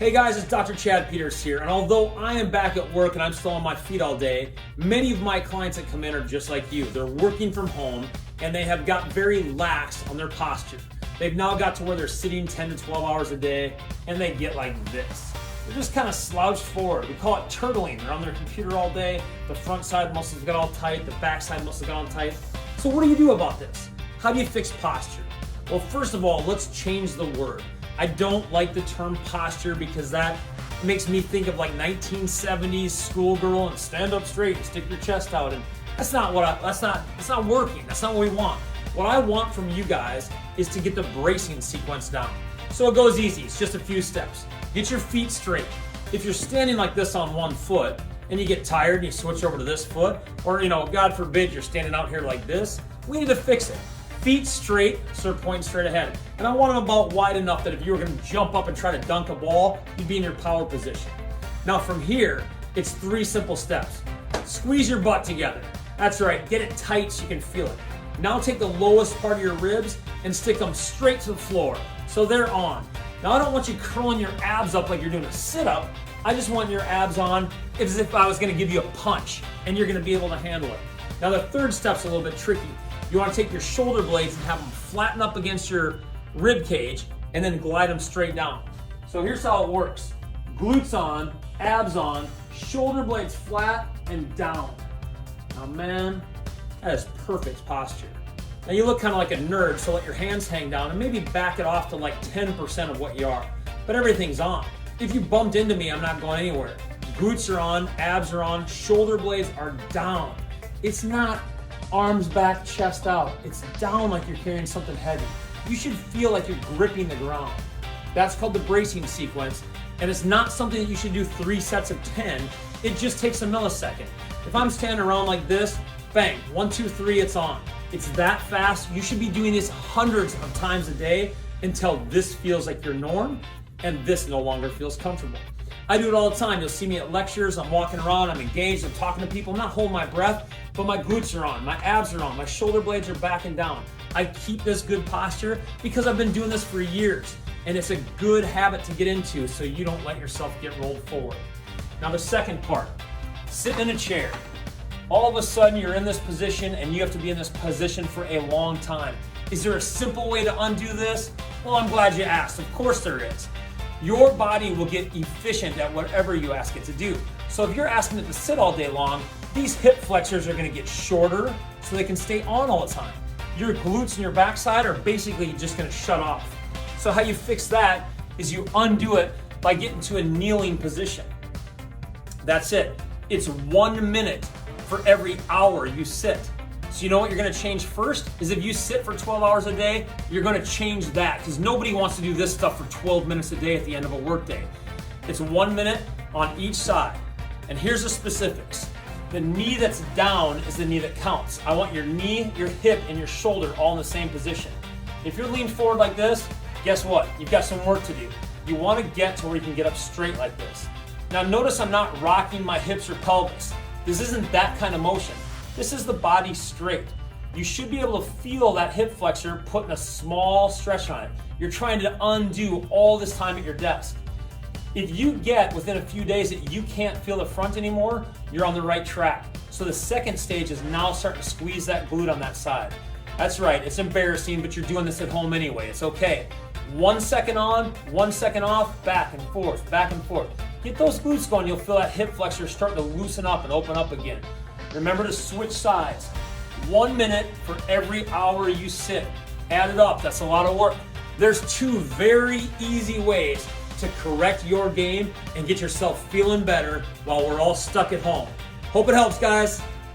Hey guys, it's Dr. Chad Peters here, and although I am back at work and I'm still on my feet all day, many of my clients that come in are just like you. They're working from home and they have got very lax on their posture. They've now got to where they're sitting 10 to 12 hours a day and they get like this. They're just kind of slouched forward. We call it turtling. They're on their computer all day. The front side muscles got all tight. The back side muscles got all tight. So what do you do about this? How do you fix posture? Well, first of all, let's change the word. I don't like the term posture because that makes me think of like 1970s schoolgirl and stand up straight and stick your chest out, and that's not working. That's not what we want. What I want from you guys is to get the bracing sequence down. So it goes easy. It's just a few steps. Get your feet straight. If you're standing like this on one foot and you get tired and you switch over to this foot, or God forbid you're standing out here like this, we need to fix it. Feet straight, so they're pointing straight ahead. And I want them about wide enough that if you were going to jump up and try to dunk a ball, you'd be in your power position. Now from here, it's 3 simple steps. Squeeze your butt together. That's right, get it tight so you can feel it. Now take the lowest part of your ribs and stick them straight to the floor, so they're on. Now I don't want you curling your abs up like you're doing a sit-up. I just want your abs on as if I was going to give you a punch, and you're going to be able to handle it. Now the third step's a little bit tricky. You want to take your shoulder blades and have them flatten up against your rib cage and then glide them straight down. So here's how it works. Glutes on, abs on, shoulder blades flat and down. Now man, that is perfect posture. Now you look kind of like a nerd, so let your hands hang down and maybe back it off to like 10% of what you are. But everything's on. If you bumped into me, I'm not going anywhere. Glutes are on, abs are on, shoulder blades are down. It's not arms back, chest out. It's down like you're carrying something heavy. You should feel like you're gripping the ground. That's called the bracing sequence, and it's not something that you should do 3 sets of 10. It just takes a millisecond. If I'm standing around like this, bang, 1, 2, 3, it's on. It's that fast. You should be doing this hundreds of times a day until this feels like your norm and this no longer feels comfortable. I do it all the time. You'll see me at lectures. I'm walking around, I'm engaged, I'm talking to people. I'm not holding my breath, but my glutes are on, my abs are on, my shoulder blades are back and down. I keep this good posture because I've been doing this for years, and it's a good habit to get into so you don't let yourself get rolled forward. Now the second part, sitting in a chair. All of a sudden you're in this position and you have to be in this position for a long time. Is there a simple way to undo this? Well, I'm glad you asked. Of course there is. Your body will get efficient at whatever you ask it to do. So if you're asking it to sit all day long, these hip flexors are going to get shorter so they can stay on all the time. Your glutes and your backside are basically just going to shut off. So how you fix that is you undo it by getting to a kneeling position. That's it. It's 1 minute for every hour you sit. So you know what you're going to change first is if you sit for 12 hours a day, you're going to change that because nobody wants to do this stuff for 12 minutes a day at the end of a workday. It's 1 minute on each side. And here's the specifics. The knee that's down is the knee that counts. I want your knee, your hip, and your shoulder all in the same position. If you're leaned forward like this, guess what? You've got some work to do. You want to get to where you can get up straight like this. Now notice I'm not rocking my hips or pelvis. This isn't that kind of motion. This is the body straight. You should be able to feel that hip flexor putting a small stretch on it. You're trying to undo all this time at your desk. If you get within a few days that you can't feel the front anymore, you're on the right track. So the second stage is now starting to squeeze that glute on that side. That's right, it's embarrassing, but you're doing this at home anyway. It's okay. 1 second on, 1 second off, back and forth, back and forth. Get those glutes going, you'll feel that hip flexor starting to loosen up and open up again. Remember to switch sides. 1 minute for every hour you sit. Add it up, that's a lot of work. There's 2 very easy ways to correct your game and get yourself feeling better while we're all stuck at home. Hope it helps, guys.